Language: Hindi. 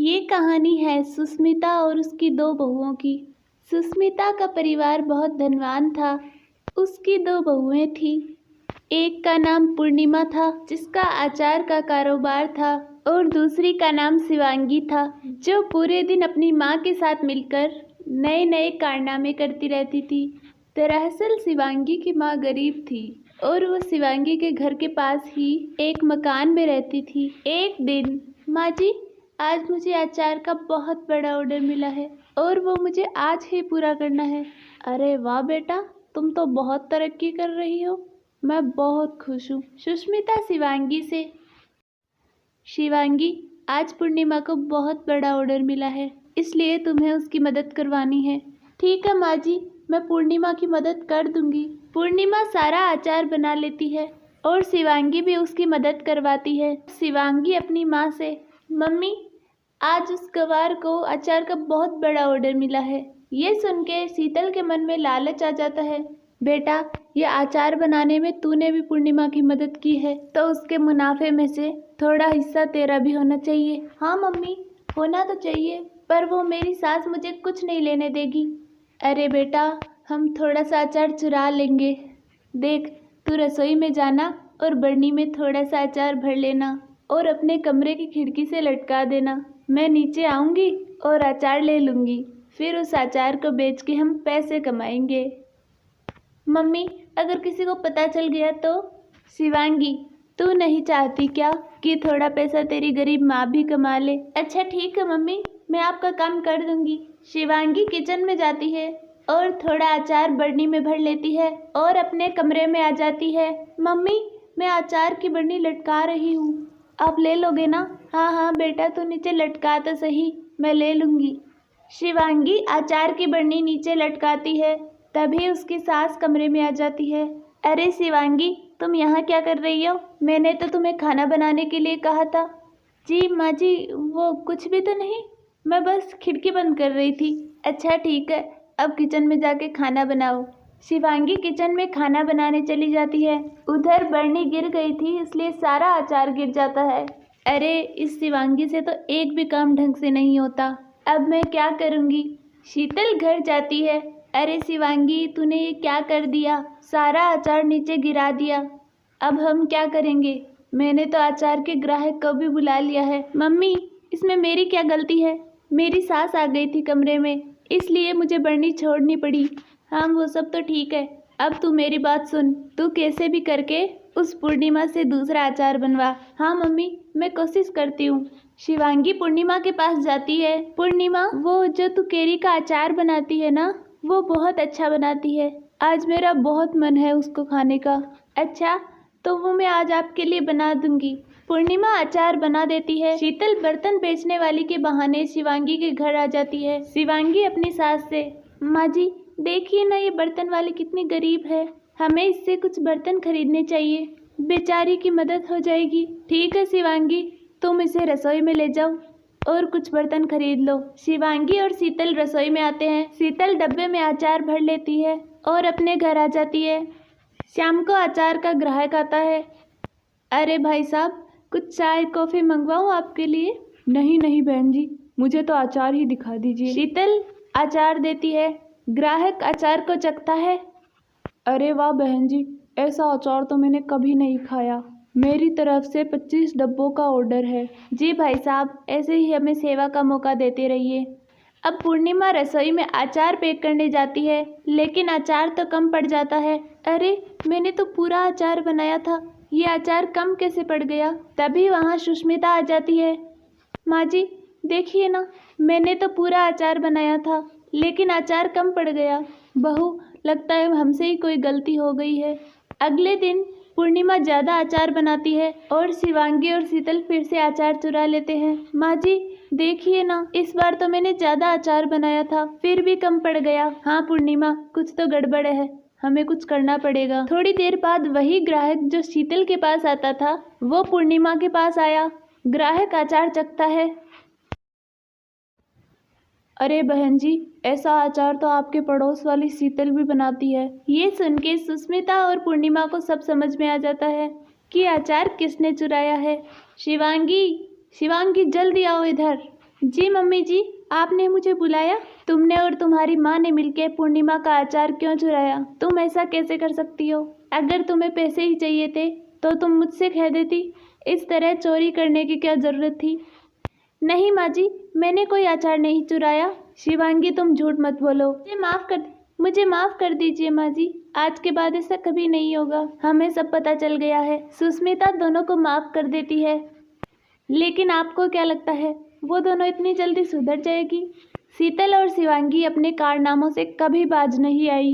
ये कहानी है सुष्मिता और उसकी दो बहुओं की। सुष्मिता का परिवार बहुत धनवान था। उसकी दो बहुएं थी। एक का नाम पूर्णिमा था, जिसका अचार का कारोबार था, और दूसरी का नाम शिवांगी था, जो पूरे दिन अपनी माँ के साथ मिलकर नए नए कारनामे करती रहती थी। दरअसल शिवांगी की माँ गरीब थी और वो शिवांगी के घर के पास ही एक मकान में रहती थी। एक दिन, माँ जी, आज मुझे अचार का बहुत बड़ा ऑर्डर मिला है और वो मुझे आज ही पूरा करना है। अरे वाह बेटा, तुम तो बहुत तरक्की कर रही हो। मैं बहुत खुश हूँ। सुष्मिता शिवांगी से, शिवांगी, आज पूर्णिमा को बहुत बड़ा ऑर्डर मिला है, इसलिए तुम्हें उसकी मदद करवानी है। ठीक है माँ जी, मैं पूर्णिमा की मदद कर दूंगी। पूर्णिमा सारा अचार बना लेती है और शिवांगी भी उसकी मदद करवाती है। शिवांगी अपनी माँ से, मम्मी, आज उस गवार को अचार का बहुत बड़ा ऑर्डर मिला है। ये सुन के शीतल के मन में लालच आ जाता है। बेटा, ये अचार बनाने में तूने भी पूर्णिमा की मदद की है, तो उसके मुनाफे में से थोड़ा हिस्सा तेरा भी होना चाहिए। हाँ मम्मी, होना तो चाहिए, पर वो मेरी सास मुझे कुछ नहीं लेने देगी। अरे बेटा, हम थोड़ा सा अचार चुरा लेंगे। देख, तू रसोई में जाना और बरनी में थोड़ा सा अचार भर लेना और अपने कमरे की खिड़की से लटका देना। मैं नीचे आऊँगी और अचार ले लूँगी, फिर उस अचार को बेच के हम पैसे कमाएंगे। मम्मी, अगर किसी को पता चल गया तो? शिवांगी, तू नहीं चाहती क्या कि थोड़ा पैसा तेरी गरीब माँ भी कमा ले? अच्छा ठीक है मम्मी, मैं आपका काम कर दूँगी। शिवांगी किचन में जाती है और थोड़ा अचार बरनी में भर लेती है और अपने कमरे में आ जाती है। मम्मी, मैं अचार की बरनी लटका रही हूँ, आप ले लोगे ना? हाँ हाँ बेटा, तू नीचे लटका तो सही, मैं ले लूँगी। शिवांगी अचार की बरनी नीचे लटकाती है, तभी उसकी सास कमरे में आ जाती है। अरे शिवांगी, तुम यहाँ क्या कर रही हो? मैंने तो तुम्हें खाना बनाने के लिए कहा था। जी माँ जी, वो कुछ भी तो नहीं, मैं बस खिड़की बंद कर रही थी। अच्छा ठीक है, अब किचन में जाके खाना बनाओ। शिवांगी किचन में खाना बनाने चली जाती है। उधर बरनी गिर गई थी, इसलिए सारा अचार गिर जाता है। अरे, इस शिवांगी से तो एक भी काम ढंग से नहीं होता। अब मैं क्या करूँगी? शीतल घर जाती है। अरे शिवांगी, तूने ये क्या कर दिया? सारा अचार नीचे गिरा दिया। अब हम क्या करेंगे? मैंने तो अचार के ग्राहक को भी बुला लिया है। मम्मी, इसमें मेरी क्या गलती है? मेरी सास आ गई थी कमरे में, इसलिए मुझे बरनी छोड़नी पड़ी। हाँ, वो सब तो ठीक है, अब तू मेरी बात सुन। तू कैसे भी करके उस पूर्णिमा से दूसरा अचार बनवा। हाँ मम्मी, मैं कोशिश करती हूँ। शिवांगी पूर्णिमा के पास जाती है। पूर्णिमा, वो जो तू केरी का अचार बनाती है ना, वो बहुत अच्छा बनाती है। आज मेरा बहुत मन है उसको खाने का। अच्छा, तो वो मैं आज आपके लिए बना दूंगी। पूर्णिमा अचार बना देती है। शीतल बर्तन बेचने वाली के बहाने शिवांगी के घर आ जाती है। शिवांगी अपनी सास से, माँ जी, देखिए ना, ये बर्तन वाली कितनी गरीब है, हमें इससे कुछ बर्तन खरीदने चाहिए, बेचारी की मदद हो जाएगी। ठीक है शिवांगी, तुम इसे रसोई में ले जाओ और कुछ बर्तन खरीद लो। शिवांगी और शीतल रसोई में आते हैं। शीतल डब्बे में अचार भर लेती है और अपने घर आ जाती है। शाम को अचार का ग्राहक आता है। अरे भाई साहब, कुछ चाय कॉफ़ी मंगवाऊँ आपके लिए? नहीं नहीं बहन जी, मुझे तो अचार ही दिखा दीजिए। शीतल अचार देती है। ग्राहक अचार को चखता है। अरे वाह बहन जी, ऐसा अचार तो मैंने कभी नहीं खाया। मेरी तरफ से 25 डब्बों का ऑर्डर है। जी भाई साहब, ऐसे ही हमें सेवा का मौका देते रहिए। अब पूर्णिमा रसोई में अचार पैक करने जाती है, लेकिन अचार तो कम पड़ जाता है। अरे, मैंने तो पूरा अचार बनाया था, ये अचार कम कैसे पड़ गया? तभी वहाँ सुष्मिता आ जाती है। माँ जी, देखिए ना, मैंने तो पूरा अचार बनाया था, लेकिन अचार कम पड़ गया। बहू, लगता है हमसे ही कोई गलती हो गई है। अगले दिन पूर्णिमा ज़्यादा अचार बनाती है और शिवांगी और शीतल फिर से अचार चुरा लेते हैं। माँ जी, देखिए ना, इस बार तो मैंने ज़्यादा अचार बनाया था, फिर भी कम पड़ गया। हाँ पूर्णिमा, कुछ तो गड़बड़ है, हमें कुछ करना पड़ेगा। थोड़ी देर बाद वही ग्राहक जो शीतल के पास आता था, वो पूर्णिमा के पास आया। ग्राहक अचार चखता है। अरे बहन जी, ऐसा अचार तो आपके पड़ोस वाली शीतल भी बनाती है। ये सुन के सुष्मिता और पूर्णिमा को सब समझ में आ जाता है कि अचार किसने चुराया है। शिवांगी, शिवांगी जल्दी आओ इधर। जी मम्मी जी, आपने मुझे बुलाया? तुमने और तुम्हारी माँ ने मिलकर पूर्णिमा का अचार क्यों चुराया? तुम ऐसा कैसे कर सकती हो? अगर तुम्हें पैसे ही चाहिए थे तो तुम मुझसे कह देती। इस तरह चोरी करने की क्या ज़रूरत थी? नहीं माँ जी, मैंने कोई अचार नहीं चुराया। शिवांगी तुम झूठ मत बोलो। मुझे माफ़ कर दीजिए माँ जी। आज के बाद ऐसा कभी नहीं होगा। हमें सब पता चल गया है। सुस्मिता दोनों को माफ़ कर देती है। लेकिन आपको क्या लगता है वो दोनों इतनी जल्दी सुधर जाएगी? शीतल और शिवांगी अपने कारनामों से कभी बाज नहीं आई।